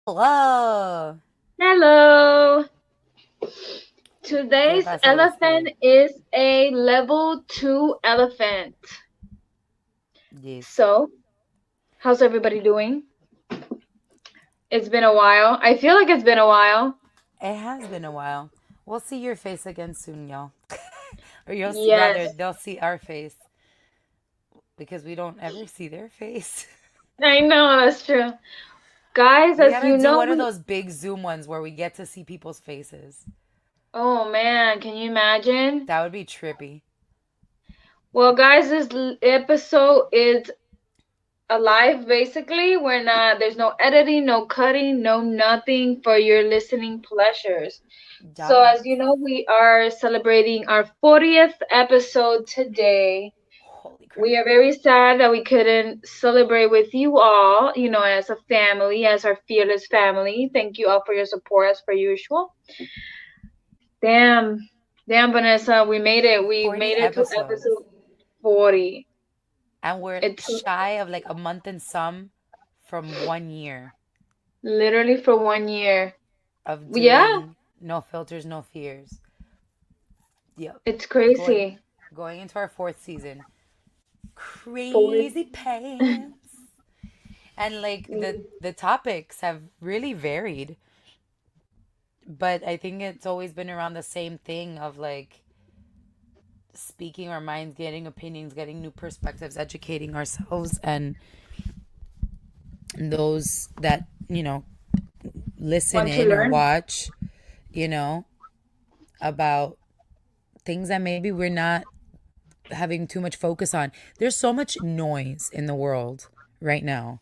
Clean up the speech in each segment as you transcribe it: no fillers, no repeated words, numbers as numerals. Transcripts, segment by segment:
Hello. Hello. ¿Qué Today's pasa, elephant bestie? is a level 2 elephant. Yes. So, how's everybody doing? It's been a while. I feel like it's been a while. It has been a while. We'll see your face again soon, y'all. Or you'll see, rather, Yes, they'll see our face because we don't ever see their face. I know that's true. Guys, We as gotta you do know, one of those big Zoom ones where we get to see people's faces. oh man, can you imagine? That would be trippy. Well, guys, this episode is alive basically. There's no editing, no cutting, no nothing for your listening pleasures. So, Yes. as you know, we are celebrating our 40th episode today. Holy crap. We are very sad that we couldn't celebrate with you all, as a family, as our fearless family. Thank you all for your support as per usual. Damn, damn, Vanessa, we made it. We 40 made it to episodes. episode 40. And we're It's shy of like a month and some from 1 year literally for 1 year. of Yeah, doing no filters, no fears. Yep. it's Going crazy. going into our fourth season. 40. Crazy pants. And like the topics have really varied, but I think it's always been around the same thing of like speaking our minds, getting opinions, getting new perspectives, educating ourselves and those that, listen Want to in or learn? watch, you know, about things that maybe we're not having too much focus on. There's so much noise in the world right now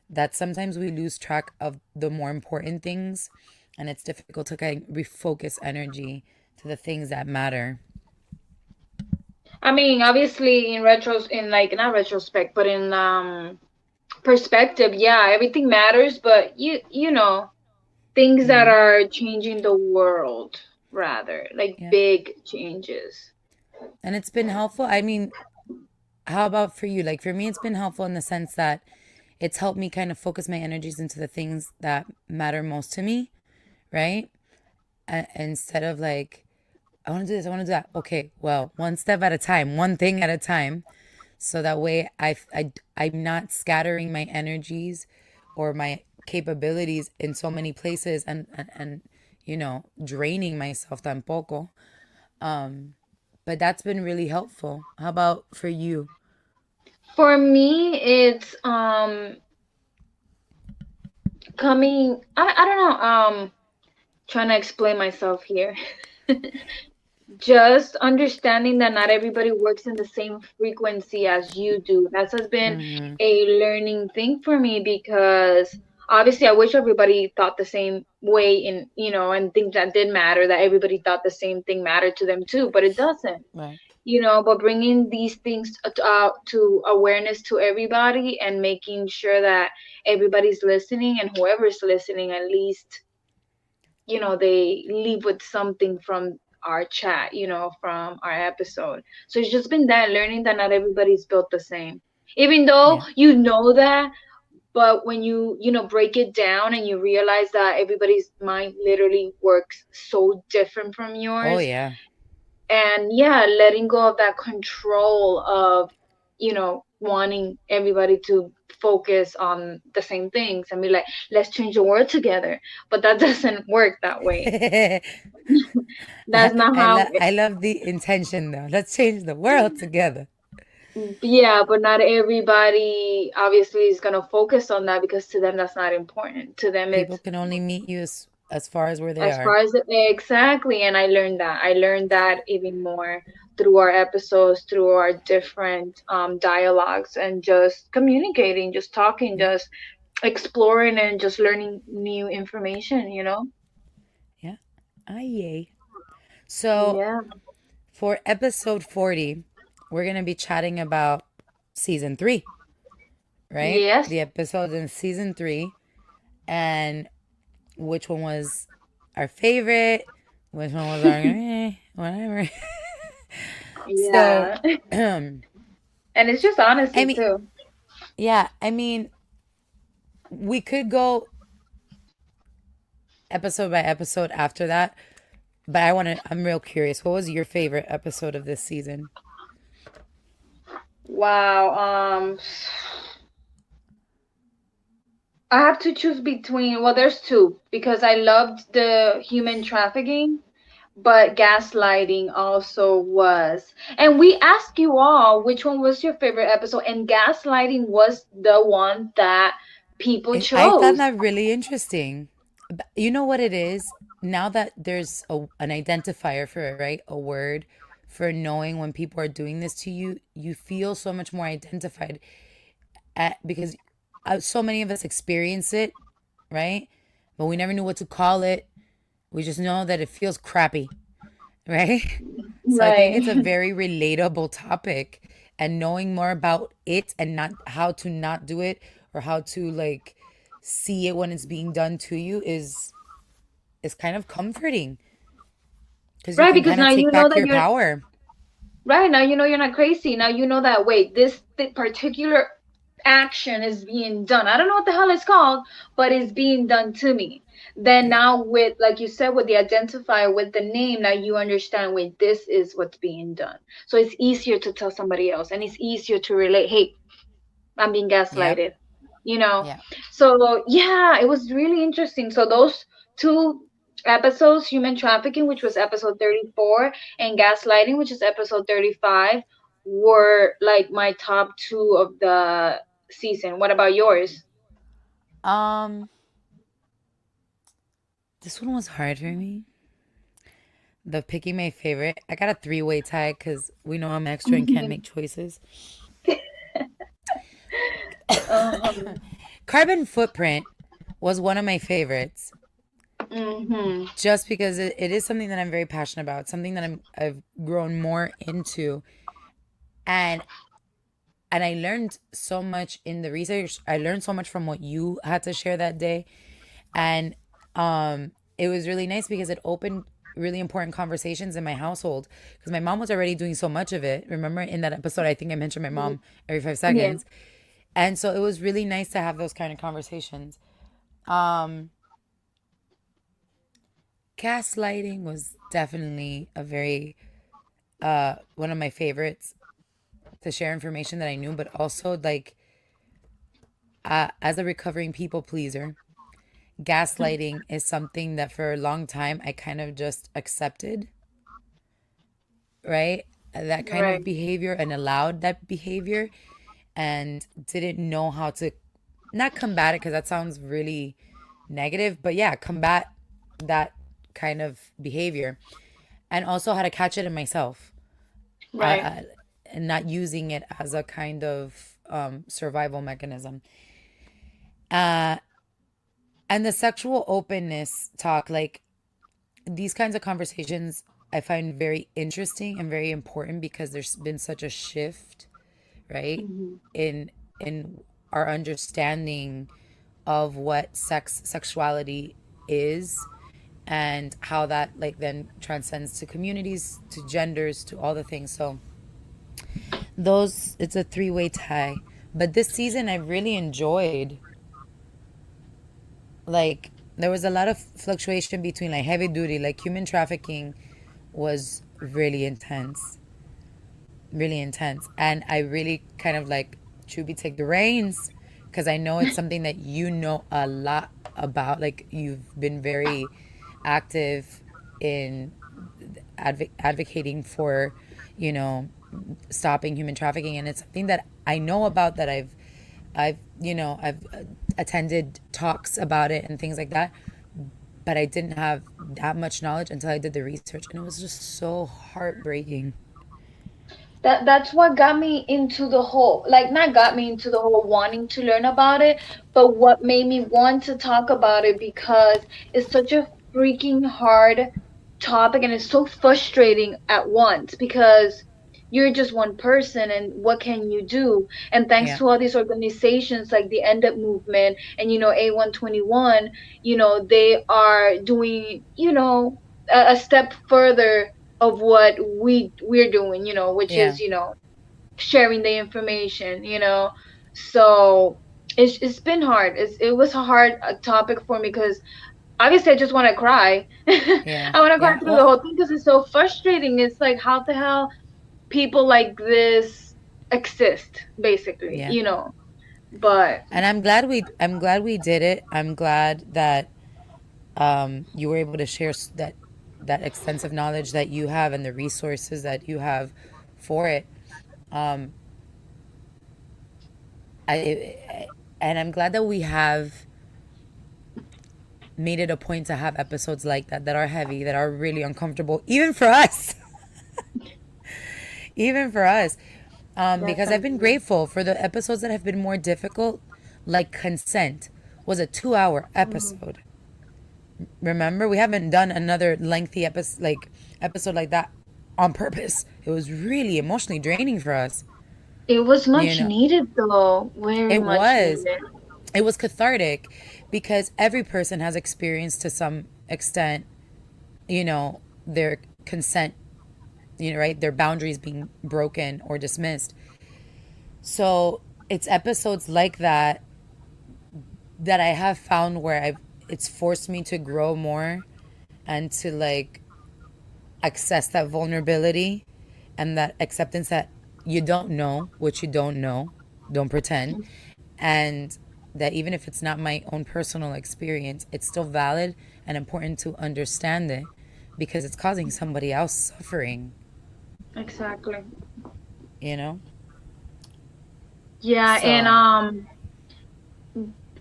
that sometimes we lose track of the more important things, and it's difficult to kind of refocus energy to the things that matter. I mean, obviously, in like not retrospect, but in perspective, yeah, everything matters, but things that Mm-hmm. are changing the world, rather, like Yeah. big changes. And it's been helpful. I mean, how about for you? Like for me, it's been helpful in the sense that it's helped me kind of focus my energies into the things that matter most to me, right? Instead of like, I want to do this, I want to do that. Okay, well, one step at a time, one thing at a time. So that way I'm not scattering my energies or my capabilities in so many places and draining myself tampoco. But that's been really helpful. How about for you? For me, it's coming. I don't know. Trying to explain myself here. Just understanding that not everybody works in the same frequency as you do. That has been Mm-hmm. a learning thing for me because obviously I wish everybody thought the same way and things that did matter, that everybody thought the same thing mattered to them too, but it doesn't. Right. But bringing these things to awareness to everybody and making sure that everybody's listening and whoever's listening at least they leave with something from our chat, from our episode. So it's just been that learning that not everybody's built the same. Even though Yeah. you know that, but when you break it down and you realize that everybody's mind literally works so different from Oh yours, yeah. and yeah, letting go of that control of wanting everybody to focus on the same things and be like, let's change the world together, but that doesn't work that way. I, That's not how I love the intention though. Let's change the world together. yeah, but not everybody obviously is going to focus on that because to them that's not important. To them People it's can only meet you as far as where they as are. far as exactly. And I learned that even more through our episodes, through our different dialogues, and just communicating, just talking, Yeah. just exploring, and just learning new information. Yeah. Ah, yay. So Yeah. for episode 40, we're going to be chatting about season 3, right? Yes. The episodes in season 3 and which one was our favorite, which one was our whatever. So, Yeah. I And it's just honesty mean, too. yeah, I mean, we could go. episode by episode after that. But I want to. I'm real curious. What was your favorite episode of this season? Wow. I have to choose between, well, there's two because I loved the human trafficking, but gaslighting also was. And we asked you all which one was your favorite episode, and gaslighting was the one that people I found chose. that really interesting. You know what it is? Now that there's an identifier for it, right? A word for knowing when people are doing this to you, you feel so much more identified because so many of us experience it, right? But we never knew what to call it. We just know that it feels crappy, right? So I think Right. it's a very relatable topic, and knowing more about it and not how to not do it or how to like see it when it's being done to you is kind of comforting because you Right, can because kind of now you take know back that your you're power. right. Now you know you're not crazy. Now you know that wait, this particular action is being done. I don't know what the hell it's called, but it's being done to me. Then Yeah. now with like you said with the identifier with the name, now you understand wait, this is what's being done. So it's easier to tell somebody else and it's easier to relate, hey, I'm being Yep. gaslighted, you know. Yeah. So yeah, it was really interesting. So those two episodes, human trafficking, which was episode 34, and gaslighting, which is episode 35, were like my top two of the season. What about yours? Um, this one was hard for me. The picking my favorite. I got a three-way tie because we know I'm extra and can't make choices. Uh-huh. Carbon footprint was one of my favorites Mm-hmm. just because it is something that I'm very passionate about, something that I've grown more into. And I learned so much in the research. I learned so much from what you had to share that day. And it was really nice because it opened really important conversations in my household because my mom was already doing so much of it. Remember in that episode I think I mentioned my mom every 5 Yeah. seconds. And so it was really nice to have those kind of conversations. Um Gaslighting was definitely a very one of my favorites to share information that I knew, but also like as a recovering people pleaser, gaslighting is something that for a long time I kind of just accepted, right? That kind Right. of behavior and allowed that behavior and didn't know how to not combat it because that sounds really negative, but yeah, combat that kind of behavior and also how to catch it in myself Right. and not using it as a kind of survival mechanism. Uh, and the sexual openness talk, like these kinds of conversations, I find very interesting and very important because there's been such a shift, right, Mm-hmm. in our understanding of what sexuality is and how that like then transcends to communities, to genders, to all the things. So those it's a three-way tie. But this season I really enjoyed, like there was a lot of fluctuation between like heavy duty, like human trafficking was really intense, really intense. And I really kind of like, Choobie, take the reins because I know it's something that you know a lot about. Like you've been very active in advocating for, you know, stopping human trafficking, and it's something that I know about, that I've attended talks about it and things like that, but I didn't have that much knowledge until I did the research, and it was just so heartbreaking. That's what got me into the whole, like not got me into the whole wanting to learn about it, but what made me want to talk about it because it's such a freaking hard topic and it's so frustrating at once because you're just one person and what can you do? And thanks Yeah, to all these organizations like the End Up Movement and A121, they are doing, a step further of what we're doing, which yeah. is, sharing the information, So it's been hard. It was a hard topic for me because obviously I just want to cry. Yeah. I want to cry Yeah. through the Well, whole thing because it's so frustrating. It's like, how the hell people like this exist, basically, yeah. you know. But And I'm glad we did it. I'm glad that you were able to share that extensive knowledge that you have and the resources that you have for it. Um, and I'm glad that we have made it a point to have episodes like that are heavy, that are really uncomfortable, even for us, even for us. Because I've been definitely. grateful for the episodes that have been more difficult, like Consent was a 2 hour Mm. episode. Remember, we haven't done another lengthy episode like that on purpose. It was really emotionally draining for us. It was You much know, needed, though. Very it much was. needed. It was cathartic because every person has experienced to some extent, their consent, right? Their boundaries being broken or dismissed. So it's episodes like that I have found where it's forced me to grow more and to like access that vulnerability and that acceptance that you don't know what you don't know, don't pretend, and that even if it's not my own personal experience, it's still valid and important to understand it because it's causing somebody else suffering, Exactly. you know? Yeah, and So,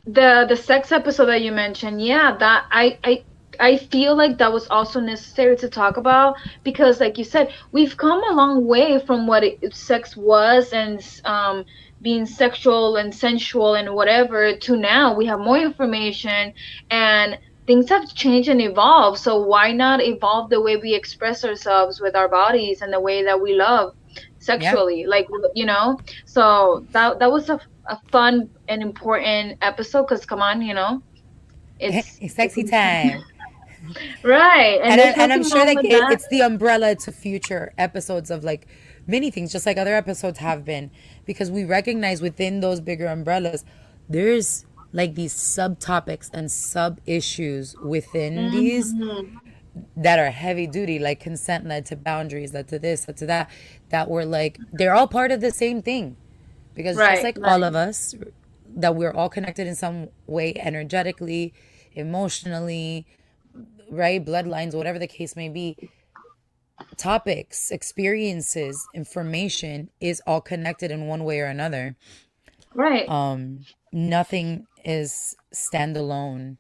the sex episode that you mentioned, yeah, that I feel like that was also necessary to talk about because, like you said, we've come a long way from what sex was and being sexual and sensual and whatever to now we have more information and things have changed and evolved. So why not evolve the way we express ourselves with our bodies and the way that we love yeah. sexually, like, you know? So that was a fun and important episode because come on, It's it's sexy time. right, and there's And I'm nothing sure wrong like with that. it's the umbrella to future episodes of like many things, just like other episodes have been, because we recognize within those bigger umbrellas, there's like these subtopics and sub issues within these Hmm. that are heavy duty, like consent led to boundaries, led to this, led to that, that were like they're all part of the same thing. Because just Right, like all right, of us, that we're all connected in some way energetically, emotionally, right? Bloodlines, whatever the case may be, topics, experiences, information is all connected in one way or another. right. Nothing is standalone.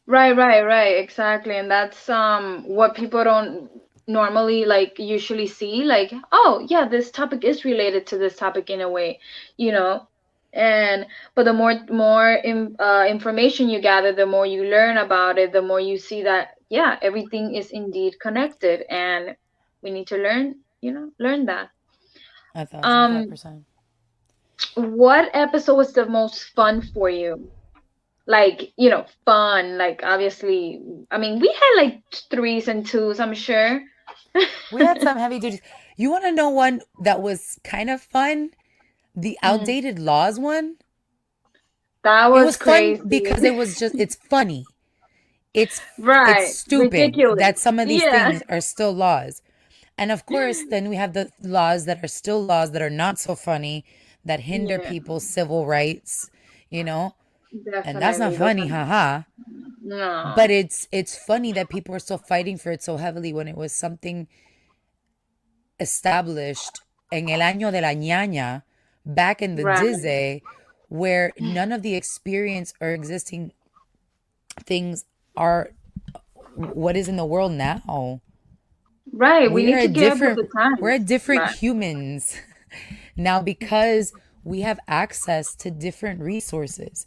Right, exactly. And that's what people don't normally like usually see, like, oh yeah, this topic is related to this topic in a way, you know. And but the information you gather, the more you learn about it, the more you see that yeah, everything is indeed connected and we need to learn, learn that. Um, 1,005%. what episode was the most fun for you? Like, fun, like obviously, I mean, we had like threes and twos, I'm sure. We had some heavy duties. You want to know one that was kind of fun? The Mm, outdated laws one. that It was was fun crazy. because it's funny. It's Right, stupid ridiculous. that some of these Yeah, things are still laws. And of course, then we have the laws that are still laws that are not so funny, that hinder yeah, people's civil rights, you know? And that's not definitely. Those funny, are haha. But no. it's funny that people are still fighting for it so heavily when it was something established en el año de la ñaña, back in the Right, dizzy, where none of the experience or existing things are what is in the world now. right. We We are need a to get up with the different we're times. a different Right, humans now because we have access to different resources,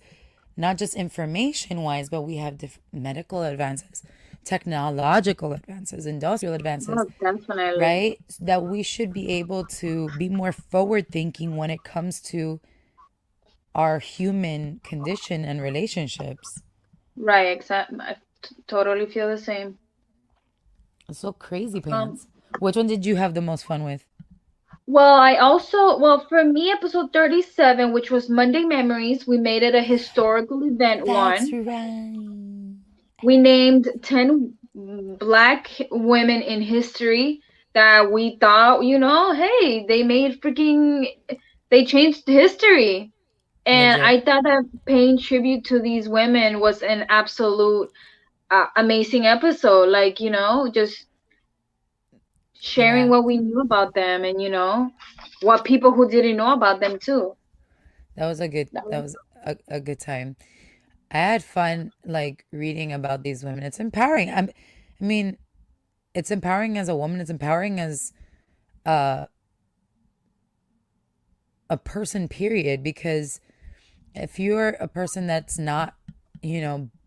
not just information wise, but we have medical advances, technological advances, industrial advances, oh, definitely. right? That we should be able to be more forward thinking when it comes to our human condition and relationships. Right, exactly. I totally feel the same. It's so crazy Um, pants. Which one did you have the most fun with? Well, for me, episode 37, which was Monday Memories, we made it a historical event That's one. right. we named 10 black women in history that we thought, hey, they changed history. And Legit. I thought that paying tribute to these women was an absolute amazing episode. Like, just sharing Yeah, what we knew about them and, what people who didn't know about them too. That that was was a good time. I had fun like reading about these women. It's empowering. I mean, it's empowering as a woman. It's empowering as uh, a person, period. Because if you're a person that's not,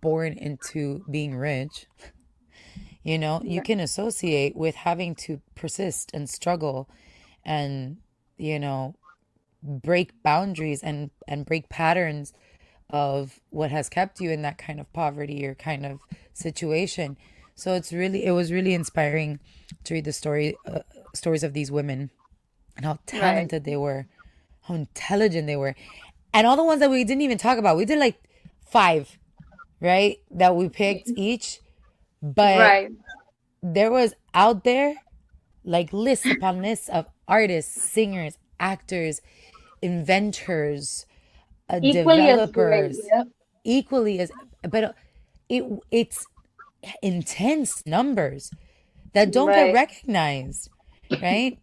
born into being rich, you yeah, can associate with having to persist and struggle and, you know, break boundaries and break patterns of what has kept you in that kind of poverty or kind of situation. So it was really inspiring to read the stories of these women and how right, talented they were, how intelligent they were, and all the ones that we didn't even talk about. We did like five, right? That we picked each, but right. there was out there like lists upon lists of artists, singers, actors, inventors, Equally as great. developers, Yep. equally as, but it's intense numbers that don't get Right, recognized, right?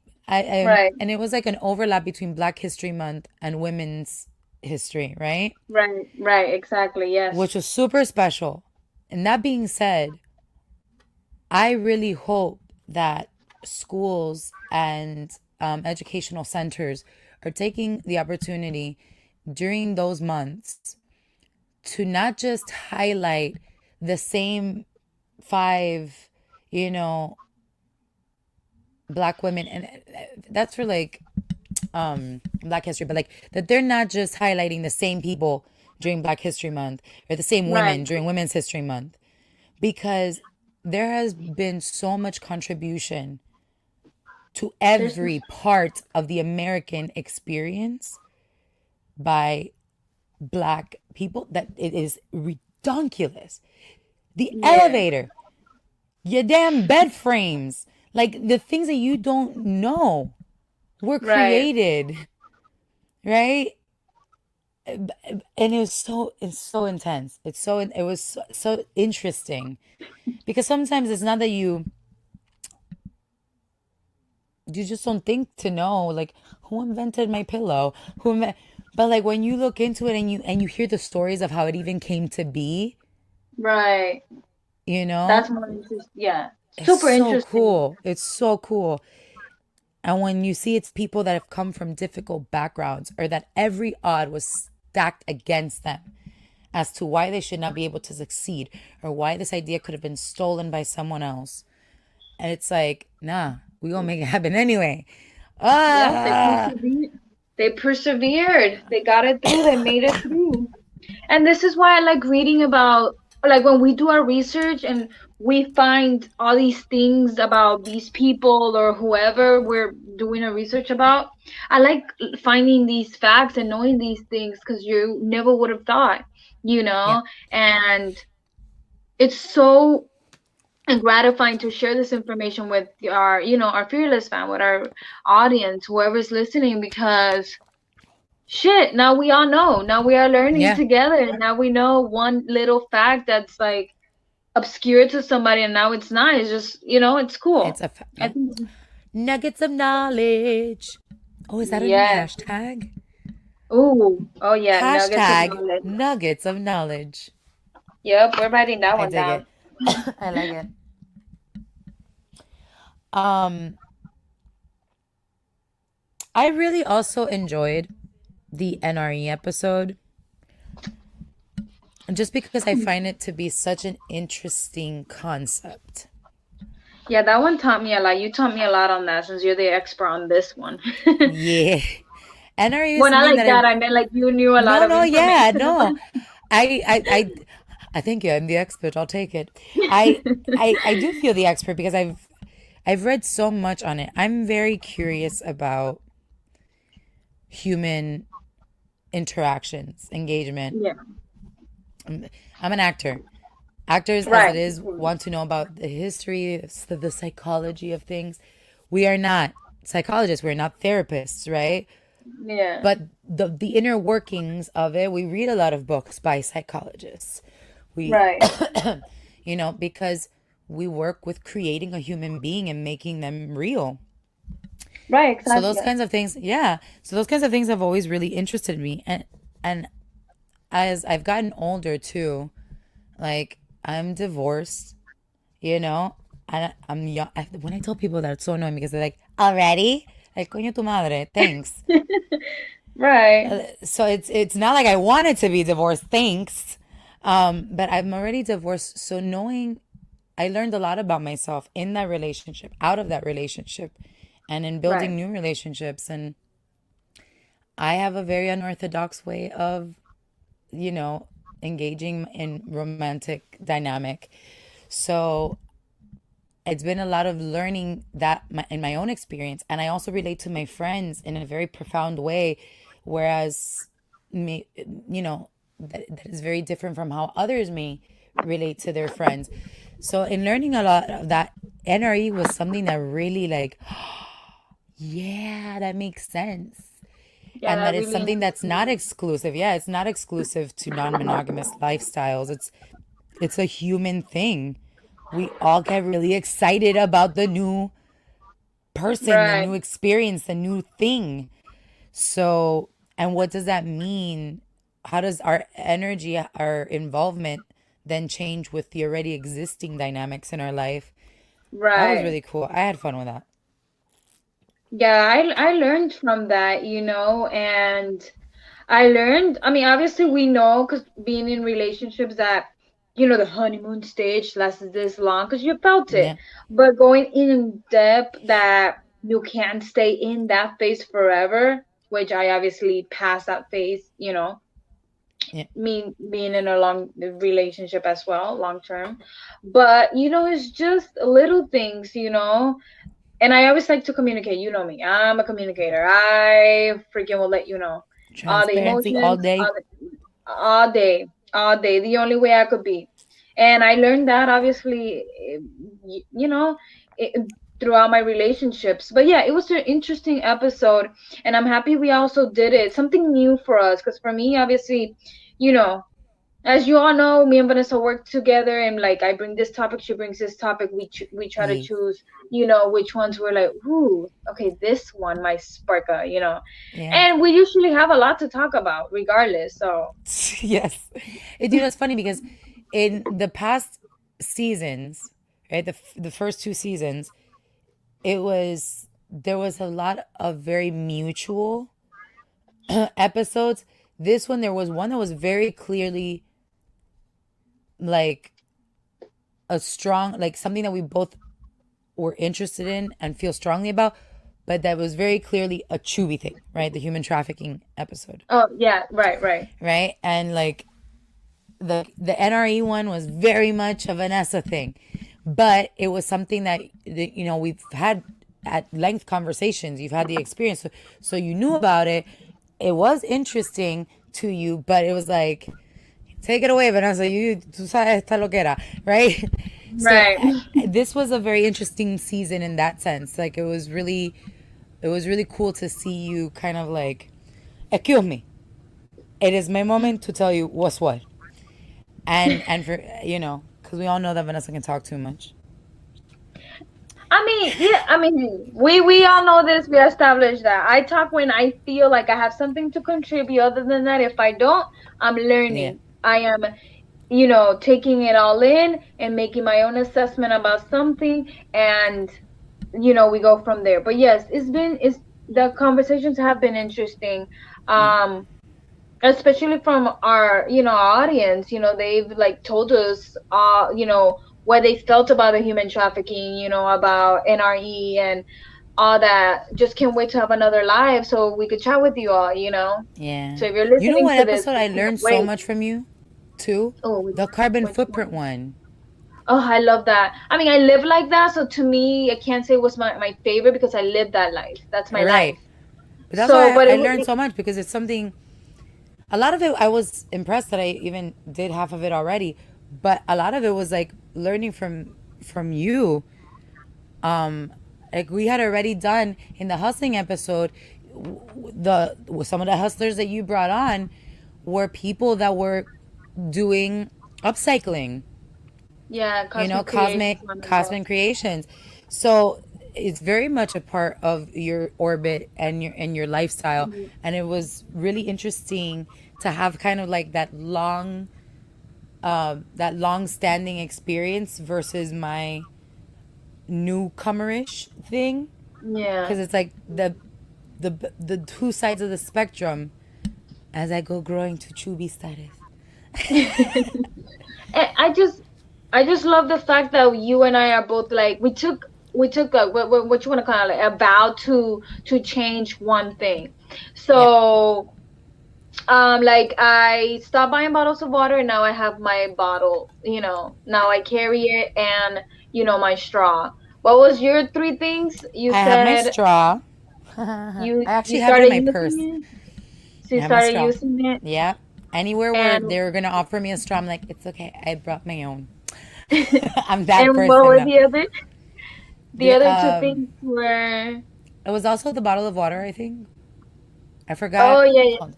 right, And it was like an overlap between Black History Month and Women's History, right? right. Exactly. Yes. Which was super special. And that being said, I really hope that schools and educational centers are taking the opportunity during those months to not just highlight the same five, you know, black women, and that's for like Black History, but like that they're not just highlighting the same people during Black History Month or the same Right. women during Women's History Month, because there has been so much contribution to There's every part of the American experience by black people that it is ridiculous. The yeah. elevator, your damn bed frames, like the things that you don't know were Right. created, right? And it's so intense. It was so interesting because sometimes it's not that you just don't think to know like who invented my pillow, but like when you look into it and you hear the stories of how it even came to be, Right. you That's know, more interesting. Yeah. it's Super so interesting. cool. It's so cool. And when you see it's people that have come from difficult backgrounds or that every odd was stacked against them as to why they should not be able to succeed or why this idea could have been stolen by someone else. And it's like, nah, we gonna make it happen anyway. Yep. They Ah, persevered. They persevered. They got it through. They made it through. And this is why I like reading about, like, when we do our research and we find all these things about these people or whoever we're doing a research about. I like finding these facts and knowing these things because you never would have thought, you yeah, know? And it's so gratifying to share this information with our fearless fan, with our audience, whoever's listening, because shit, now we all know. Now we are learning yeah. together. Now we know one little fact that's like obscure to somebody, and now it's not. It's just, it's cool. I Yeah. think, Nuggets of knowledge. Oh, is that a new yes. hashtag? Ooh, oh yeah, nuggets of Hashtag knowledge. nuggets of knowledge. Yep, we're writing that I one dig down. it. I like it. Um, I really also enjoyed the NRE episode just because I find it to be such an interesting concept. Yeah, that one taught me a lot. You taught me a lot on that since you're the expert on this one. Yeah. NRE is When I something like that that, I I meant like you knew a lot no of no yeah information no about I I I I think yeah, I'm the expert. I'll take it. I do feel the expert because I've read so much on it. I'm very curious about human interactions, engagement. Yeah. I'm an actor. Actors, as it Right. is, want to know about the history, the psychology of things. We are not psychologists. We're not therapists, right? Yeah. But the inner workings of it, we read a lot of books by psychologists. We, Right. because we work with creating a human being and making them real. Right. So those Exactly. kinds of things, yeah. So those kinds of things have always really interested me, and as I've gotten older too, like I'm divorced, you know, and I'm young. When I tell people that, it's so annoying because they're like, "Already? Like, coño tu madre, thanks." Right. So it's not like I wanted to be divorced, thanks. But I'm already divorced, so knowing I learned a lot about myself in that relationship, out of that relationship, and in Right. building new relationships. And I have a very unorthodox way of, you know, engaging in romantic dynamic. So it's been a lot of learning that in my own experience, and I also relate to my friends in a very profound way, whereas me, that is very different from how others may relate to their friends. So in learning a lot of that, NRE was something that really like, yeah, that makes sense. Yeah. And that That is really something makes that's not sense. exclusive. Yeah, it's not exclusive to non-monogamous lifestyles. It's a human thing. We all get really excited about the new person, the Right. new experience, the new thing. So, and what does that mean? How does our energy, our involvement then change with the already existing dynamics in our life? That was Right. really cool. I had fun with that. Yeah. I learned from that, and I learned, I mean, obviously we know because being in relationships that, the honeymoon stage lasts this long because you felt it. Yeah, But going in depth that you can't stay in that phase forever, which I obviously passed that phase, yeah, me being in a long relationship as well, long term. But, it's just little things, and I always like to communicate. You know me. I'm a communicator. I freaking will let you know all the transparency all emotions, day. all day, all day. The only way I could be. And I learned that obviously, you know, it, throughout my relationships. But yeah, it was an interesting episode, and I'm happy we also did it. Something new for us, because for me, obviously, you know, as you all know, me and Vanessa work together, and like I bring this topic, she brings this topic. We try to Yeah, choose, which ones we're like, ooh, okay, this one might spark yeah. and we usually have a lot to talk about, regardless. So Yes. It's funny because in the past seasons, right, the first two seasons, there was a lot of very mutual episodes. This one, there was one that was very clearly like a strong, like something that we both were interested in and feel strongly about, but that was very clearly a Choobie thing, right? The human trafficking episode, oh yeah, right, right, right? And like the NRE one was very much a Vanessa thing, but it was something that we've had at length conversations. You've had the experience, so you knew about it. It was interesting to you, but it was like, take it away, Vanessa. Tú sabes esta loquera, right? So right. this was a very interesting season in that sense. Like it was really cool to see you kind of like, excuse me, it is my moment to tell you what's what. And for because we all know that Vanessa can talk too much. I mean, yeah, I mean, we all know this. We established that. I talk when I feel like I have something to contribute. Other than that, if I don't, I'm Yeah, learning. I am, taking it all in and making my own assessment about something, and we go from there. But yes, it's the conversations have been interesting. yeah, Um, especially from our audience, they've like told us what they felt about the human trafficking, about NRE and all that. Just can't wait to have another live so we could chat with you all, yeah. so if you're You know listening what to this, episode we I can't learned so wait. much from you too? Oh, The carbon which footprint one? one. Oh, I love that. I mean, I live like that, so to me I can't say it was my favorite because I live that life. That's my life. Right. But that's So why but I learned so much because it's something. A lot of it I was impressed that I even did half of it already, but a lot of it was like learning from you. Like we had already done in the hustling episode, the some of the hustlers that you brought on were people that were doing upcycling, Yeah, you know, Cosmic Creations cosmic one of those. cosmic creations. So it's very much a part of your orbit and your lifestyle, Mhm. and it was really interesting to have kind of like that long standing experience versus my newcomerish thing, Yeah. because it's like the two sides of the spectrum as I go growing to Choobie status. I just love the fact that you and I are both like we took a what you want to call it, a vow to change one thing. Yeah, So like I stopped buying bottles of water and now I have my bottle, now I carry it and my straw. What was your three things? You I have my said straw. you I you actually have it in started my using purse. it. So I you have my started straw. using it Yeah. Anywhere where and they're gonna offer me a straw, I'm like, it's okay. I brought my own. I'm that and what person were now. the The other two things were. it was also the bottle of water, I think. I Oh forgot. yeah, yeah. Hold-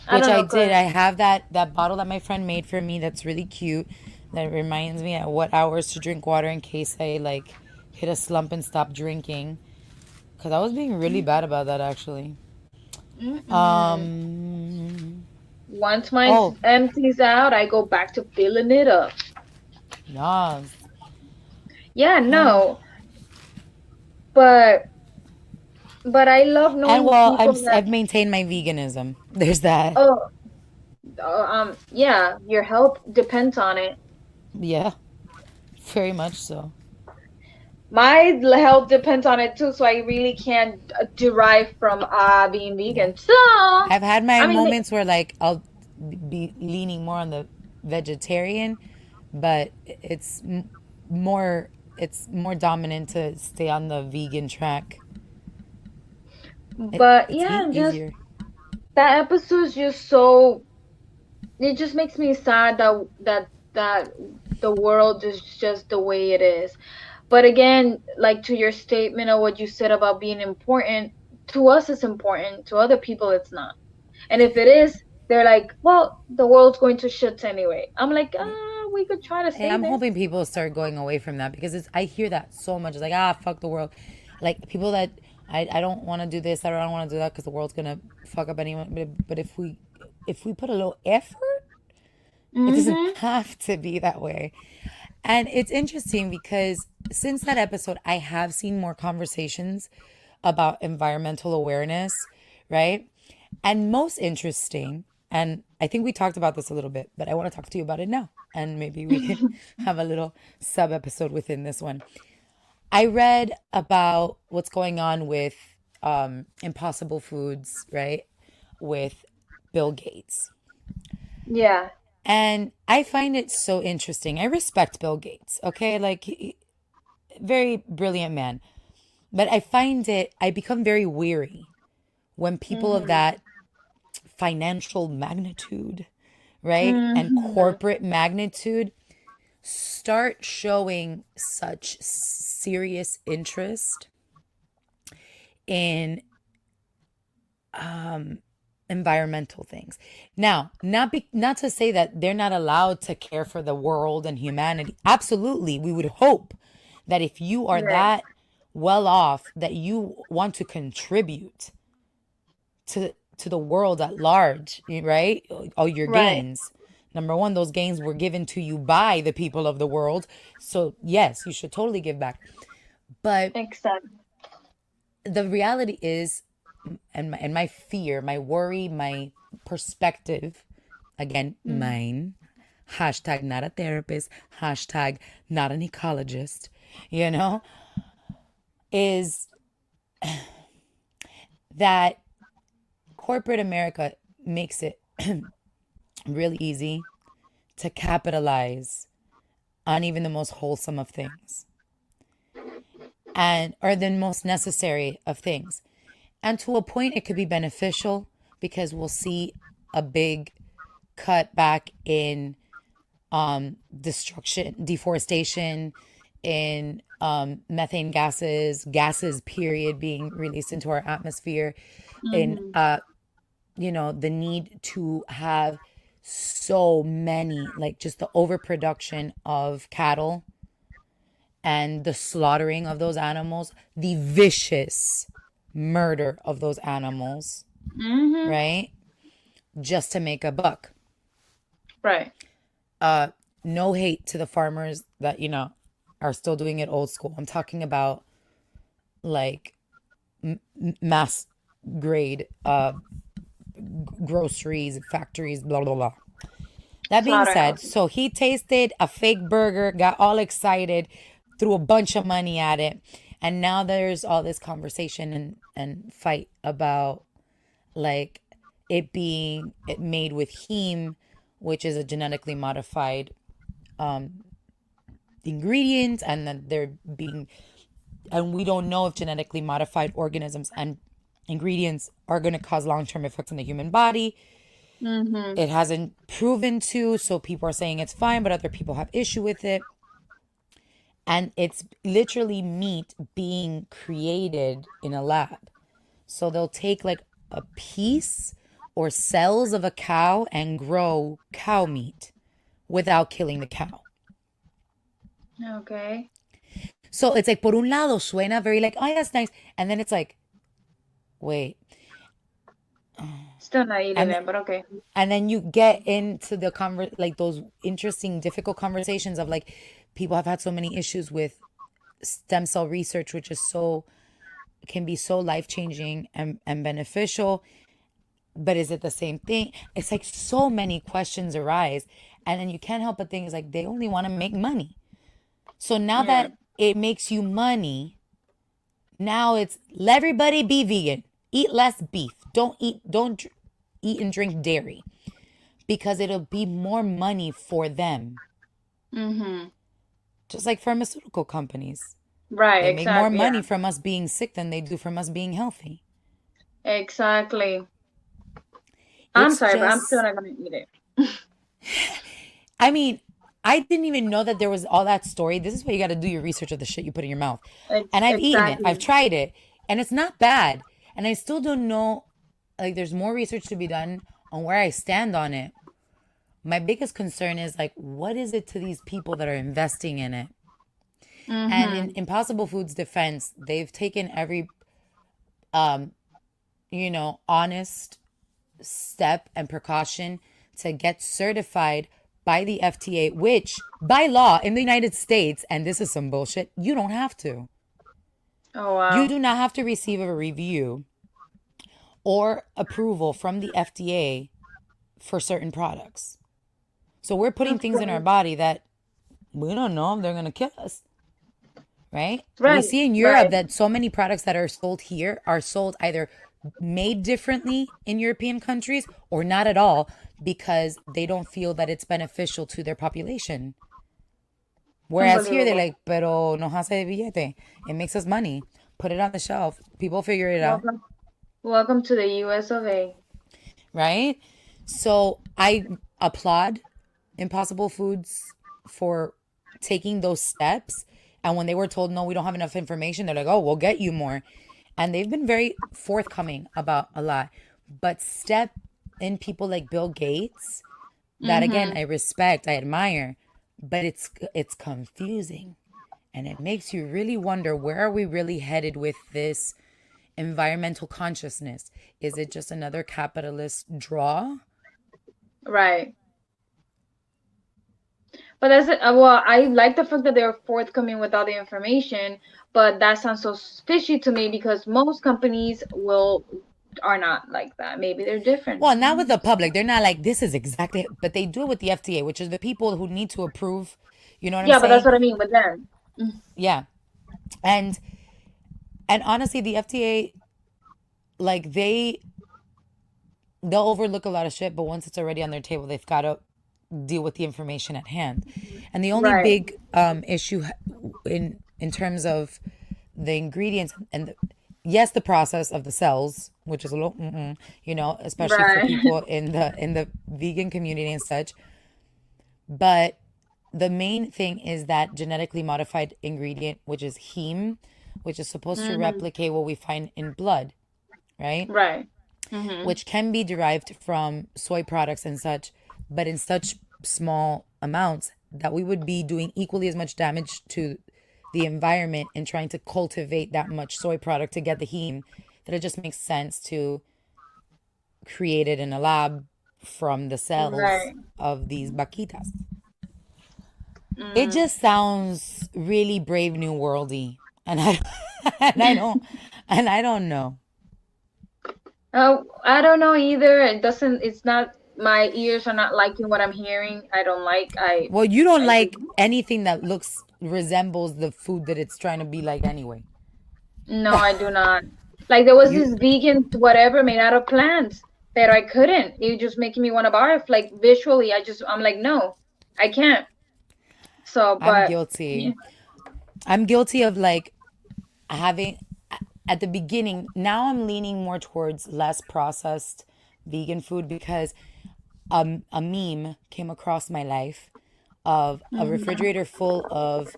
I Which don't I know. Go did. ahead. I have that bottle that my friend made for me that's really cute. That reminds me at what hours to drink water in case I like hit a slump and stop drinking. Cause I was being really bad about that actually. Mm-mm. Um. Once mine Oh, empties out, I go back to filling it up. yes. Yeah, no, but I love And knowing well, people that. I've maintained my veganism. There's that. Oh, yeah, your health depends on it. Yeah, very much so. My health depends on it too, so I really can't derive from being Yeah. vegan. So, I've had my I mean, moments where like I'll be leaning more on the vegetarian, but more it's more dominant to stay on the vegan track. but It's yeah, just easier. that episode is just so. It just makes me sad that the world is just the way it is. But again, like to your statement of what you said about being important, to us it's important, to other people it's not. And if it is, they're like, well, the world's going to shit anyway. I'm like, we could try to Hey, save I'm it. hoping people start going away from that because I hear that so much. It's like, ah, fuck the world. Like people that I don't want to do this, I don't want to do that because the world's gonna fuck up anyone. But if we put a little effort, it doesn't Mm-hmm. have to be that way. And it's interesting because since that episode, I have seen more conversations about environmental awareness, right? And most interesting, and I think we talked about this a little bit, but I want to talk to you about it now. And maybe we can have a little sub episode within this one. I read about what's going on with Impossible Foods, right? With Bill Gates. Yeah. And I find it so interesting. I respect Bill Gates, okay? Like, very brilliant man. But I become very weary when people of Mm-hmm. that financial magnitude, right? And Mm-hmm. corporate magnitude start showing such serious interest in environmental things. Now, not to say that they're not allowed to care for the world and humanity. Absolutely, we would hope that if you are Right. that well off that you want to contribute to the world at large, right? All your Right. gains. Number one, those gains were given to you by the people of the world. So, yes, you should totally give back. But Exactly. the reality is, and my fear, my worry, my perspective, again, Mm. mine, hashtag not a therapist, hashtag not an ecologist, you know, is that corporate America makes it really easy to capitalize on even the most wholesome of things and or the most necessary of things. And to a point, it could be beneficial because we'll see a big cut back in destruction, deforestation, in methane gases, period, being released into our atmosphere, in Mm-hmm. the need to have so many, like just the overproduction of cattle and the slaughtering of those animals, the vicious murder of those animals, Mm-hmm. right? Just to make a buck. Right. No hate to the farmers that, are still doing it old school. I'm talking about like mass grade groceries, factories, blah, blah, blah. That being said, Slaughterhouse. so he tasted a fake burger, got all excited, threw a bunch of money at it. And now there's all this conversation and fight about like it made with heme, which is a genetically modified ingredient, and that they're being, and we don't know if genetically modified organisms and ingredients are going to cause long-term effects on the human body. Mm-hmm. It hasn't proven to, so people are saying it's fine, but other people have issue with it. And it's literally meat being created in a lab. So they'll take like a piece or cells of a cow and grow cow meat without killing the cow. Okay. So it's like, por un lado, suena very like, oh, that's nice. And then it's like, wait. Still not eating And it, but okay. and then you get into the like those interesting, difficult conversations of like, people have had so many issues with stem cell research, which is so, can be so life changing and beneficial. But is it the same thing? It's like so many questions arise. And then you can't help but think it's like they only want to make money. So now Yeah. that it makes you money, now it's let everybody be vegan. Eat less beef. Don't eat and drink dairy because it'll be more money for them. Mm-hmm. Just like pharmaceutical companies. Right, They make more exactly. money Yeah. from us being sick than they do from us being healthy. Exactly. I'm It's sorry, but I'm still just, not gonna eat it. I mean, I didn't even know that there was all that story. This is why you got to do your research of the shit you put in your mouth. And I've eaten it, I've Exactly. tried it, and it's not bad. And I still don't know, like, there's more research to be done on where I stand on it. My biggest concern is, like, what is it to these people that are investing in it? And in Mm-hmm. Impossible Foods' defense, they've taken every, honest step and precaution to get certified by the FTA, which by law in the United States, and this is some bullshit, you don't have to. Oh You wow. do not have to receive a review or approval from the FDA for certain products. So we're putting That's things in our cool. body that we don't know if they're going to kill us, right? We Right, see in Europe right. that so many products that are sold here are sold either made differently in European countries or not at all because they don't feel that it's beneficial to their population. Whereas here they're Unbelievable. like, pero nos hace billete. It makes us money. Put it on the shelf. People figure it out, Welcome, welcome to the US of A. right? So I applaud Impossible Foods for taking those steps. And when they were told, no, we don't have enough information, they're like, oh, we'll get you more. And they've been very forthcoming about a lot. But step in people like Bill Gates, that again, Mm-hmm. I respect, I admire, but it's confusing. And it makes you really wonder, where are we really headed with this environmental consciousness? Is it just another capitalist draw? Right. But that's it. Well, I like the fact that they're forthcoming with all the information, but that sounds so fishy to me because most companies will are not like that. Maybe they're different. Well, not with the public. They're not like, this is exactly, but they do it with the FDA, which is the people who need to approve. You know what I'm Yeah, but that's saying? what I mean with them. Yeah. And honestly, the FDA, like they'll overlook a lot of shit, but once it's already on their table, they've got to deal with the information at hand. And the only Right. big issue in terms of the ingredients and yes, the process of the cells, which is a little, especially for Right. people in the vegan community and such. But the main thing is that genetically modified ingredient, which is heme, which is supposed to Mm-hmm. replicate what we find in blood, right? Right. Mm-hmm. Which can be derived from soy products and such, but in such small amounts that we would be doing equally as much damage to the environment in trying to cultivate that much soy product to get the heme, that it just makes sense to create it in a lab from the cells Right. of these vaquitas. It Mm. just sounds really brave new worldy, and I and I don't and I don't know. I don't know either. It doesn't. It's not. My ears are not liking what I'm hearing. I don't like. Well, you don't I like do. anything that looks resembles the food that it's trying to be like anyway. No, I do not. Like there was You this vegan whatever made out of plants that I couldn't. It was just making me want to barf. Like visually, I'm like, no, I can't. So, I'm but yeah, guilty. I'm guilty of like having at the beginning. Now I'm leaning more towards less processed vegan food because a meme came across my life of a mhm, refrigerator full of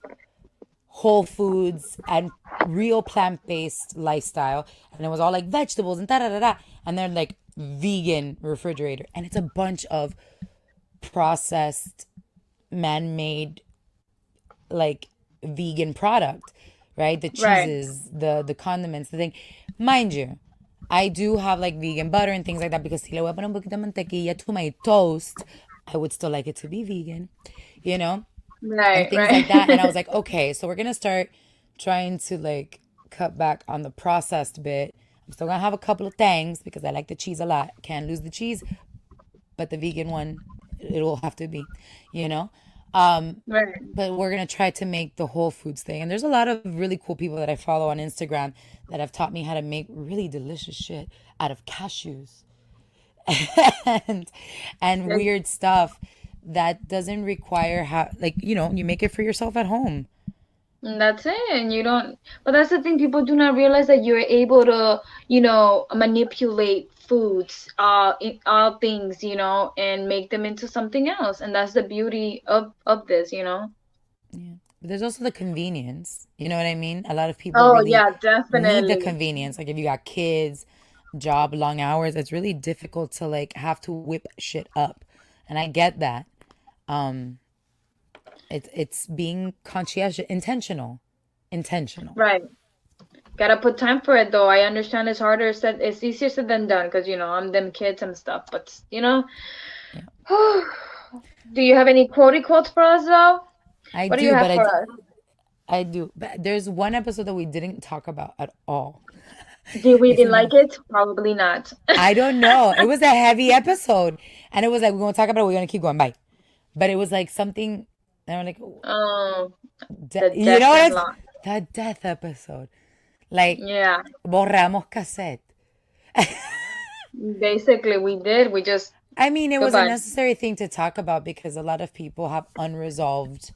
whole foods and real plant-based lifestyle, and it was all like vegetables and da da da da, and they're like vegan refrigerator, and it's a bunch of processed man-made like vegan product, right? The right, cheeses, the condiments, the thing. Mind you, I do have like vegan butter and things like that because si le voy a poner un poquito de mantequilla to my toast, I would still like it to be vegan, you know? And right, things like that. And I right. was like, okay, so we're gonna start trying to like cut back on the processed bit. I'm still gonna have a couple of things because I like the cheese a lot. Can't lose the cheese, but the vegan one, it will have to be, you know? Right. But we're gonna try to make the whole foods thing. And there's a lot of really cool people that I follow on Instagram that have taught me how to make really delicious shit out of cashews and weird stuff that doesn't require how like you make it for yourself at home. And that's it. And you don't, but that's the thing, people do not realize that you're able to, manipulate foods, in all things, and make them into something else. And that's the beauty of this. Yeah. But there's also the convenience. You know what I mean? A lot of people Oh really yeah, need the definitely. convenience. Like if you got kids, job, long hours, it's really difficult to like have to whip shit up. And I get that. Um it's being conscientious, intentional. Intentional. Right. Gotta put time for it though. I understand it's harder said, it's easier said than done because I'm them kids and stuff. But. Yeah. Do you have any quotey quotes for us though? I What do you do, have but for us? I do. But there's one episode that we didn't talk about at all. Did we didn't Even like though it? Probably not. I don't know. It was a heavy episode. And it was like, we're going to talk about it. We're going to keep going. Bye. But it was like something, and we're like, Um, the you death know and what? lot. The death episode. Like, Yeah, borramos cassette. basically we did. We just I mean, it was a goodbye. necessary thing to talk about because a lot of people have unresolved,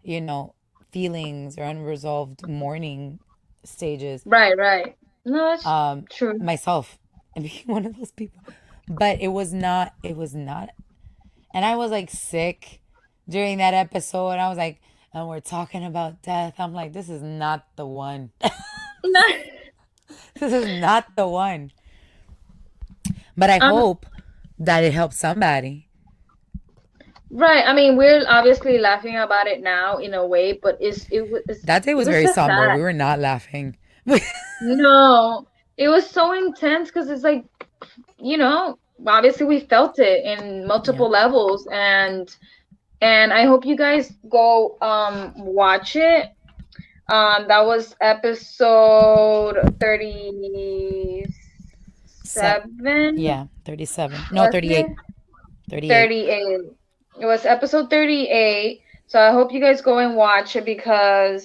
you know, feelings or unresolved mourning stages. Right, right. No, that's Um, true. Myself, and being one of those people. But it was not. And I was like sick during that episode. And I was like, and we're talking about death. I'm like, this is not the one. This is not the one. But I Um, hope that it helps somebody. right. I mean, we're obviously laughing about it now in a way, but That day it was was very just somber. sad. We were not laughing. No, it was so intense because it's like, obviously we felt it in Yeah. multiple levels, and I hope you guys go watch it. That was episode Set. 37, Yeah. 37. No, was it? 38. 38. 38. It was episode 38. So I hope you guys go and watch it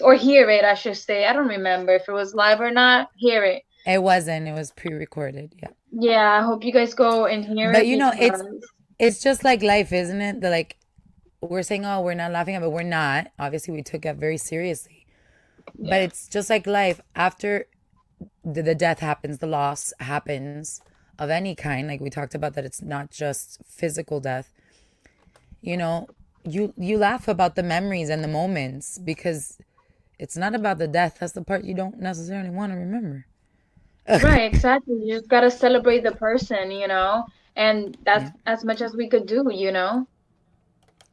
or hear it, I should say. I don't remember if it was live or not. Hear it. It wasn't. It was pre-recorded. Yeah. Yeah, I hope you guys go and hear But it because, it's just like life, isn't it? That like we're saying, oh, we're not laughing at, it, but we're not. Obviously, we took it very seriously. But yeah. it's just like life. After the death happens, the loss happens of any kind. Like we talked about, that it's not just physical death. You know, you laugh about the memories and the moments because it's not about the death. That's the part you don't necessarily want to remember. Right, exactly. You just gotta celebrate the person, and that's Yeah. as much as we could do.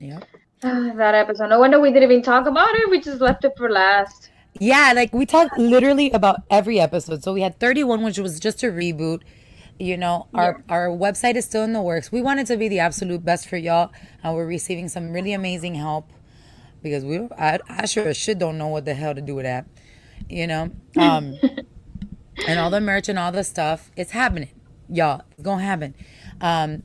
Yep. That episode. No wonder we didn't even talk about it. We just left it for last. Yeah, like we talked literally about every episode. So we had 31, which was just a reboot. You know, Yeah. our website is still in the works. We wanted to be the absolute best for y'all, and we're receiving some really amazing help because I sure as shit don't know what the hell to do with that. You know, and all the merch and all the stuff, it's happening, y'all. It's gonna happen. Um,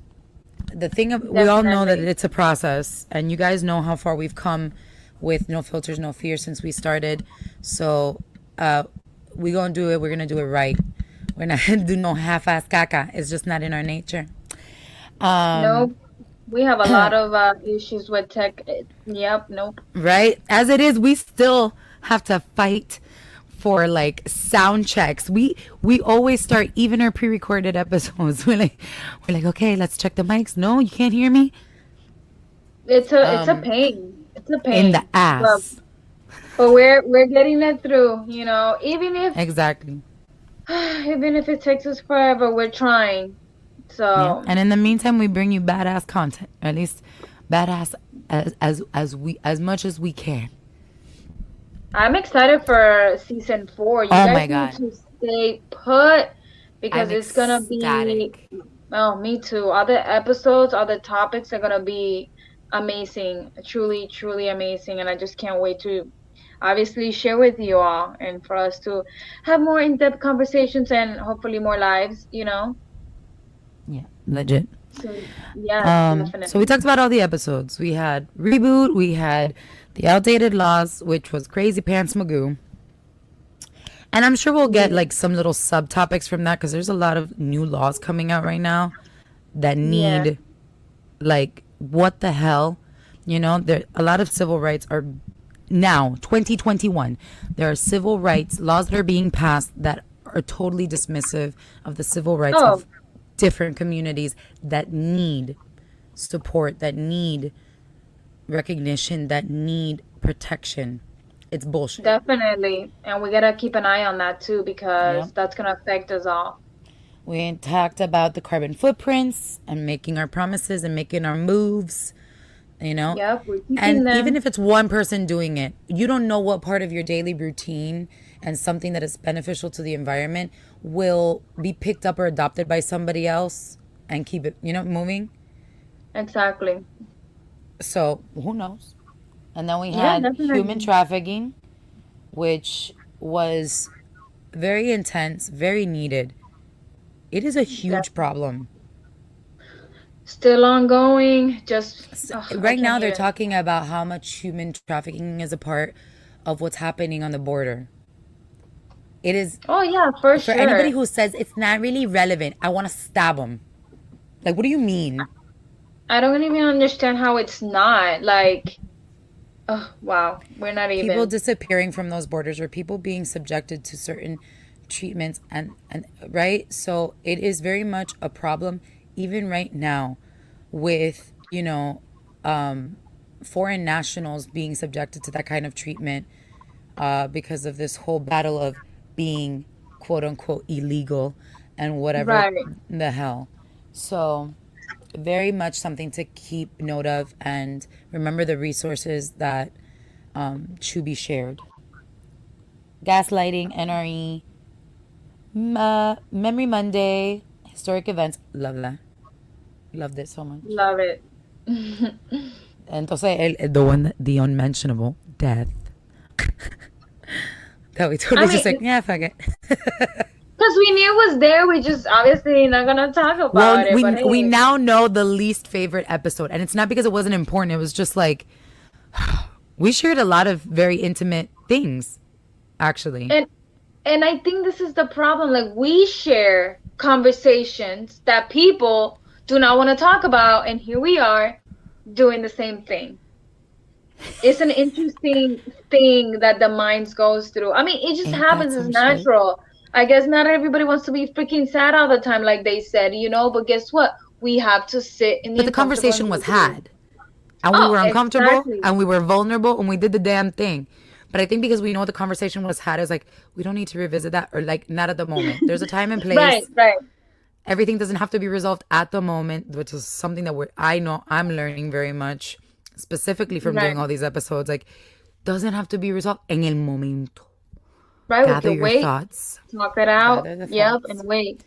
the thing of, we all know that Definitely. it's a process, and you guys know how far we've come with No Filters, No Fear since we started. So uh, we gonna do it. We're gonna do it right. We're not gonna do no half-ass caca. It's just not in our nature. Um, Nope. We have a lot of issues with tech. Yep. Nope. right? As it is, we still have to fight for like sound checks. We always start even our pre-recorded episodes. We're like, okay, let's check the mics. No, you can't hear me. It's a Um, pain. It's a in the pain. But ass. but we're getting it through. Even if Exactly. even if it takes us forever, we're trying. Yeah. So And in the meantime, we bring you badass content, or at least badass as much as we can. I'm excited for season 4. You Oh guys my need god, to stay put because I'm it's gonna be. ecstatic. Oh, me too. Other episodes, other topics are gonna be amazing, truly, truly amazing, and I just can't wait to obviously share with you all and for us to have more in-depth conversations and hopefully more lives. Yeah, legit. So yes, So we definitely. talked about all the episodes. We had reboot. We had the outdated laws, which was crazy pants Magoo. And I'm sure we'll get Yeah. like some little subtopics from that because there's a lot of new laws coming out right now that Yeah. need like what the hell, there a lot of civil rights are now 2021. There are civil rights laws that are being passed that are totally dismissive of the civil rights Oh, of different communities that need support, that need recognition, that need protection. It's bullshit. definitely. And we gotta keep an eye on that too Yeah. because that's gonna affect us all. We talked about the carbon footprints and making our promises and making our moves, you know. Yep, we're keeping And even them. if it's one person doing it, you don't know what part of your daily routine and something that is beneficial to the environment will be picked up or adopted by somebody else and keep it, moving. Exactly. So who knows? And then we Yeah, had human definitely. trafficking, which was very intense, very needed. It is a huge Definitely. problem. Still ongoing. Just, I Right can't now, they're even. talking about how much human trafficking is a part of what's happening on the border. It is, Oh, yeah, for for anybody sure. who says it's not really relevant, I want to stab them. Like, what do you mean? I don't even understand how it's not. Like, oh, wow. We're not People even. disappearing from those borders or people being subjected to certain treatments and right? So it is very much a problem even right now with, foreign nationals being subjected to that kind of treatment because of this whole battle of being quote unquote illegal and whatever Right. the hell. So, very much something to keep note of and remember the resources that Choobie shared. Gaslighting, NRE, Memory Monday, historic events. Love that. Loved it so much. Love it. Entonces, the one, the unmentionable, death. That we I totally just like, mean, yeah, fuck it. because we knew it was there. We just obviously not gonna talk Well, about it. But we hey, now know the least favorite episode, and it's not because it wasn't important. It was just like we shared a lot of very intimate things, actually. and and I think this is the problem. Like we share conversations that people do not want to talk about, and here we are doing the same thing. It's an interesting thing that the mind goes through. I mean, it just Ain't that happens. It's some shit? natural. I guess not everybody wants to be freaking sad all the time, like they said, But guess what? We have to sit in the But the uncomfortable and conversation be was okay. had. and we Oh, were uncomfortable exactly. and we were vulnerable and we did the damn thing. But I think because we know the conversation was had, it's like we don't need to revisit that, or like not at the moment. There's a time and Right, place. right, Everything doesn't have to be resolved at the moment, which is something that I know I'm learning very much, specifically from right, doing all these episodes. Like, doesn't have to be resolved en el momento. right. We Gather could your wait, thoughts. talk it out. Gather the Yep, and thoughts. wait.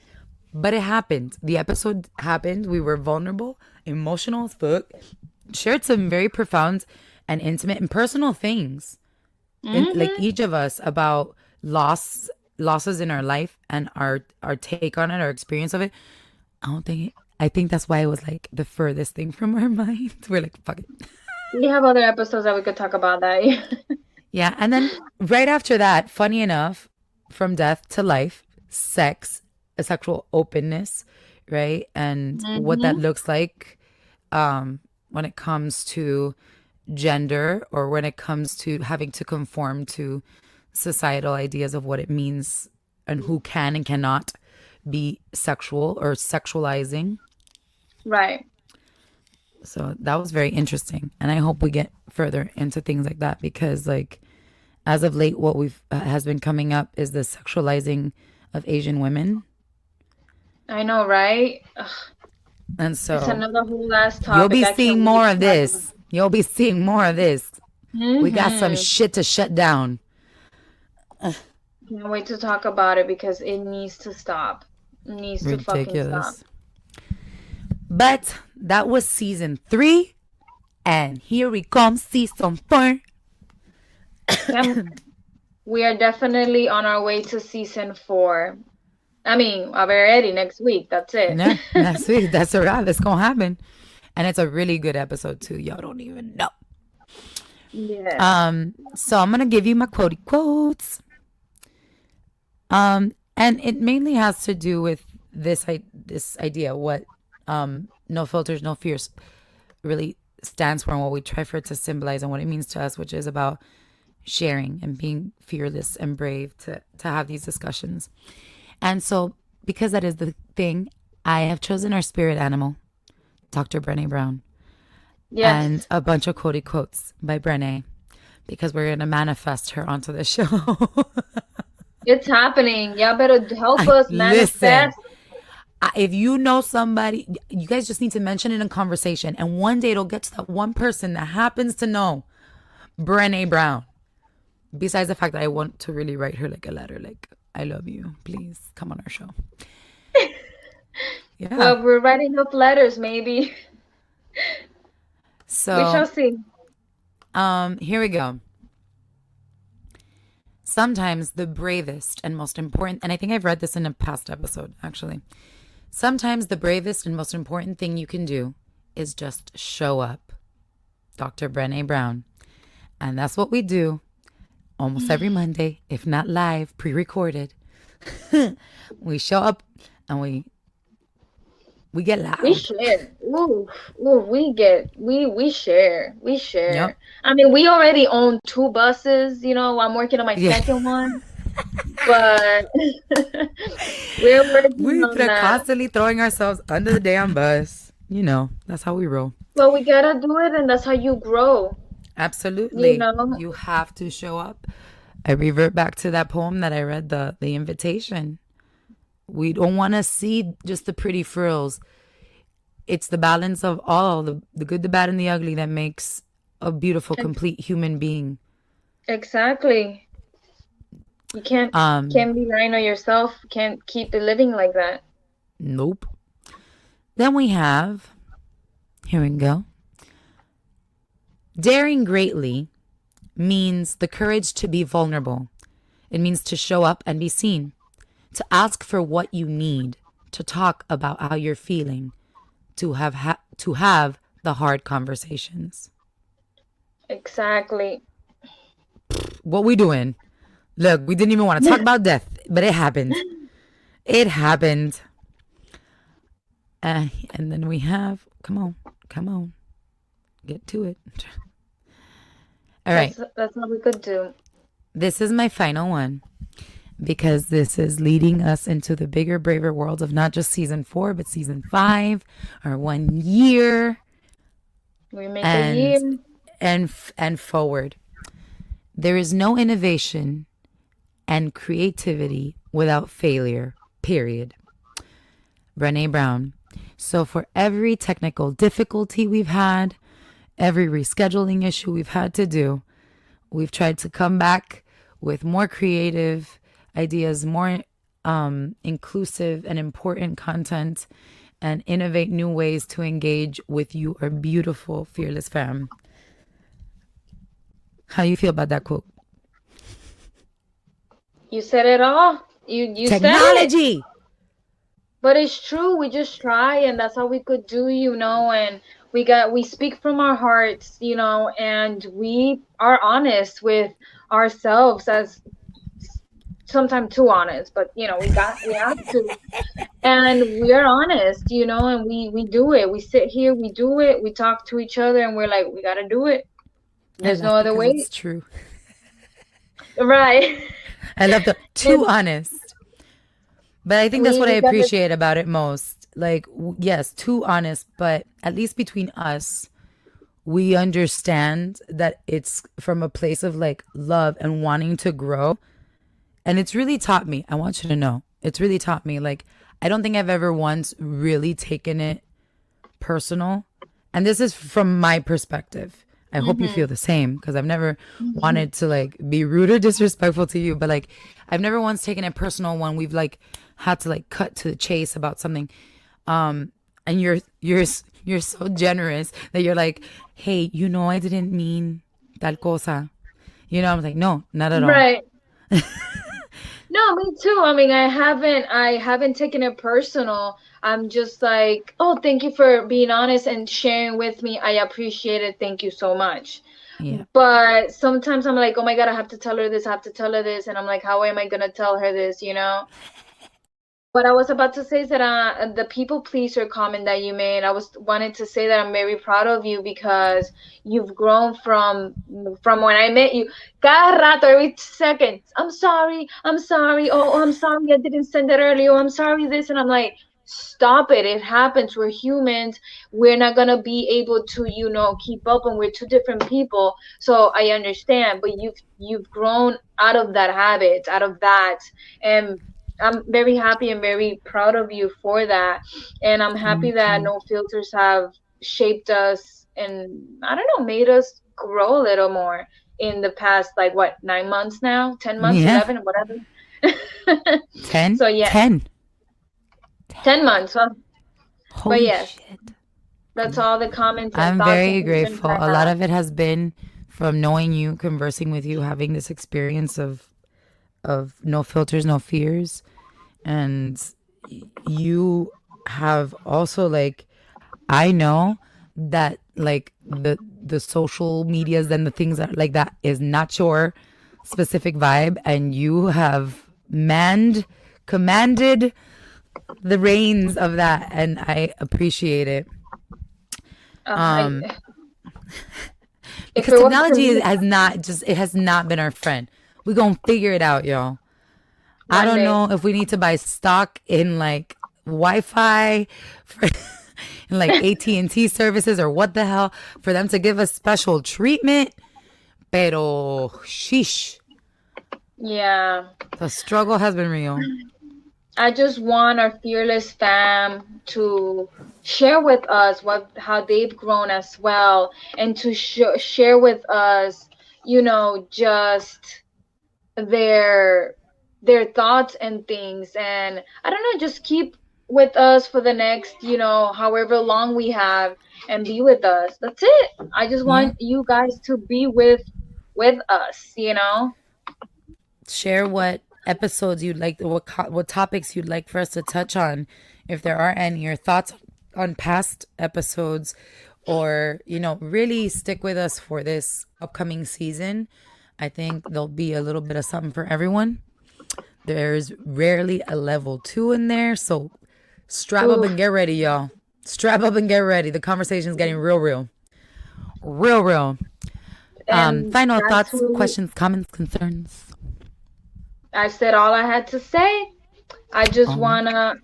But it happened. The episode happened. We were vulnerable, emotional as fuck, shared some very profound and intimate and personal things in like Mm-hmm. each of us about losses in our life and our take on it, our experience of it. I think that's why it was like the furthest thing from our mind. We're like, fuck it. We have other episodes that we could talk about that. Yeah. And then right after that, funny enough, from death to life, sex, a sexual openness, right? And what that Mm-hmm. looks like when it comes to gender, or when it comes to having to conform to societal ideas of what it means and who can and cannot be sexual or sexualizing. Right. So that was very interesting. And I hope we get further into things like that, because like as of late, what we've has been coming up is the sexualizing of Asian women. I know, right? Ugh, And it's so another whole last you'll topic. be I can't seeing wait more to of talk about this. You'll be seeing more of this. it. We got some Mm-hmm. shit to shut down. Can't wait to talk about it because it needs to stop. It needs to fucking stop. Ridiculous. But that was season 3. And here we come, season 4. And we are definitely on our way to season 4. I mean, already next week. That's it. Yeah, that's it. That's a wrap. It's going to happen. And it's a really good episode, too. Y'all don't even know. Yes. So I'm going to give you my quotey quotes. And it mainly has to do with this idea, what no filters, no fears really stands for, and what we try for it to symbolize, and what it means to us, which is about sharing and being fearless and brave to have these discussions. And so, because that is the thing, I have chosen our spirit animal, Dr. Brené Brown, and Yes. a bunch of quotey quotes by Brené, because we're going to manifest her onto the show. It's happening. Y'all better help I us listen. manifest. If you know somebody, you guys just need to mention it in conversation, and one day it'll get to that one person that happens to know Brené Brown. Besides the fact that I want to really write her like a letter, like, I love you, please come on our show. Yeah. Well, we're writing up letters, maybe. We shall So, see. here we go. Sometimes the bravest and most important, and I think I've read this in a past episode actually. Sometimes the bravest and most important thing you can do is just show up. Dr. Brené Brown. And that's what we do almost every Monday, if not live, pre-recorded. We show up and we get We loud. share. Ooh, ooh, we share. We Yep. share. I mean, we already own 2 buses, I'm working on my Yeah. second one, but we're working on that. Constantly throwing ourselves under the damn bus. You know, that's how we roll. But we gotta do it, and that's how you grow, you Absolutely. know? You have to show up. I revert back to that poem that I read, the invitation. We don't want to see just the pretty frills. It's the balance of all, the good, the bad, and the ugly that makes a beautiful, Ex- complete human being. Exactly. You can't Um, can't be lying on yourself. Can't keep it living like that. nope. Then we have, here we go. Daring greatly means the courage to be vulnerable. It means to show up and be seen, to ask for what you need, to talk about how you're feeling, to have the hard conversations. Exactly. What we doing? Look, we didn't even want to talk about death, but it happened. It happened. And then we have, come on, get to it. All right, That's what we could do. this is my final one, because this is leading us into the bigger, braver world of not just season 4, but season 5, our 1 year. We make a year. and and forward. There is no innovation and creativity without failure. Period. Brené Brown. So for every technical difficulty we've had, every rescheduling issue we've had to do, we've tried to come back with more creative ideas, more inclusive and important content, and innovate new ways to engage with you, our beautiful, fearless fam. How you feel about that quote? You said it all. You said it. Technology. But it's true. We just try, and that's all we could do, and we speak from our hearts, and we are honest with ourselves, as sometimes too honest, but we have to, and we are honest, and we do it. We sit here, we do it, we talk to each other, and we're like, we gotta do it. I There's no laugh other because way. it's true. Right. I love the too And honest. But I think that's we what I we gotta. appreciate about it most. Like, yes, too honest, but at least between us, we understand that it's from a place of like love and wanting to grow. And it's really taught me, I want you to know, it's really taught me. Like, I don't think I've ever once really taken it personal. And this is from my perspective. I hope you feel Mhm. the same because I've never Mhm. wanted to like be rude or disrespectful to you, but like I've never once taken it personal when we've like had to like cut to the chase about something. And you're so generous that you're like, "Hey, I didn't mean tal cosa." I'm like, "No, not at all." Right. No, me too. I mean, I haven't taken it personal. I'm just like, oh, thank you for being honest and sharing with me. I appreciate it. Thank you so much. Yeah. But sometimes I'm like, oh my God, I have to tell her this, I have to tell her this. And I'm like, how am I gonna tell her this? What I was about to say is that the people pleaser comment that you made, I was wanted to say that I'm very proud of you because you've grown from when I met you. Cada rato, every second, I'm sorry, oh, I'm sorry, I didn't send it earlier, oh, I'm sorry, this, and I'm like, stop it, it happens, we're humans, we're not gonna be able to, keep up, and we're two different people, so I understand, but you've grown out of that habit, out of that, and I'm very happy and very proud of you for that. And I'm happy Thank that you. no filters have shaped us and I don't know, made us grow a little more in the past, like what, 9 months now, 10 months, Yeah. 11, whatever. 10? So yeah, 10. 10 months. Huh? But Holy yes, shit. that's all the comments and I'm thoughts and very concerns grateful. I A lot have. of it has been from knowing you, conversing with you, having this experience of no filters, no fears. And you have also like I know that like the social medias and the things that like that is not your specific vibe and you have commanded the reins of that and I appreciate it I, if because it was for technology me, has not just it has not been our friend. We gonna figure it out, y'all. I one don't day, know if we need to buy stock in like Wi-Fi for in like AT&T services or what the hell for them to give us special treatment. Pero sheesh, yeah. the struggle has been real. I just want our fearless fam to share with us what how they've grown as well, and to share with us, just their thoughts and things. And I don't know, just keep with us for the next, however long we have, and be with us. That's it. I just Yeah. want you guys to be with us. Share what episodes you'd like, what topics you'd like for us to touch on, if there are any, your thoughts on past episodes, or really stick with us for this upcoming season. I think there'll be a little bit of something for everyone. There's rarely a level 2 in there, so strap up and Oof. get ready, y'all. Strap up and get ready. The conversation's getting real, real, real, real. And Final that's thoughts, what questions, comments, concerns. I said all I had to say. I just All right. wanna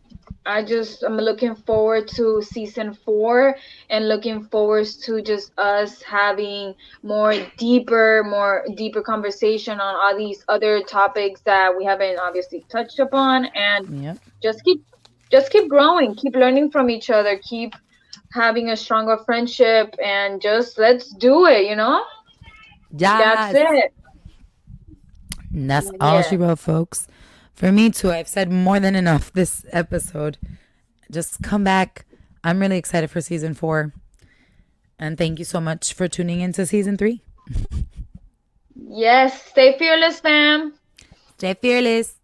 I'm looking forward to season 4, and looking forward to just us having more deeper conversation on all these other topics that we haven't obviously touched upon, and Yep. just keep just keep growing, keep learning from each other, keep having a stronger friendship, and just let's do it, you know? That's Yes. it. And that's all Yeah. she wrote, folks. For me, too, I've said more than enough this episode. Just come back. I'm really excited for season 4. And thank you so much for tuning into season 3. Yes, stay fearless, fam. Stay fearless.